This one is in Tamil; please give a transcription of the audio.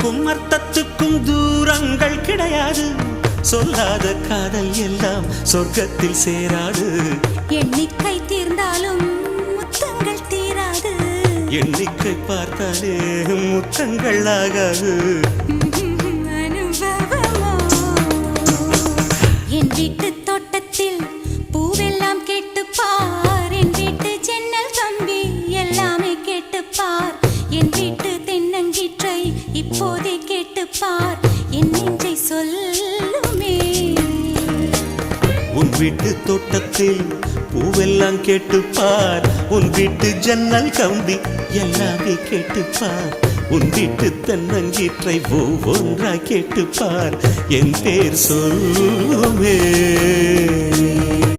அர்த்தத்துக்கும் அர்த்தத்துக்கும் தூரங்கள் கிடையாது. சொல்லாத காதல் எல்லாம் சொர்க்கத்தில் சேராது. எண்ணிக்கை தீர்ந்தாலும் முத்தங்கள் தீராது. எண்ணிக்கை பார்த்தாலே முத்தங்கள் ஆகாது. என் வீட்டு தோட்டத்தில் பூவெல்லாம் கேட்டுப்பார். என் வீட்டு ஜன்னல் கம்பி எல்லாமே கேட்டுப்பார். என் வீட்டு தென்னங்கீற்றை இப்போதே கேட்டுப்பார். என் நெஞ்சை சொல்லுமே. உன் வீட்டு தோட்டத்தில் பூவெல்லாம் கேட்டுப்பார். உன் வீட்டு ஜன்னல் கம்பி எல்லாமே கேட்டுப்பார். உன் வீட்டு தென்னங்கீற்றை ஒவ்வொன்றா கேட்டுப்பார். என் பேர் சொல்லுமே.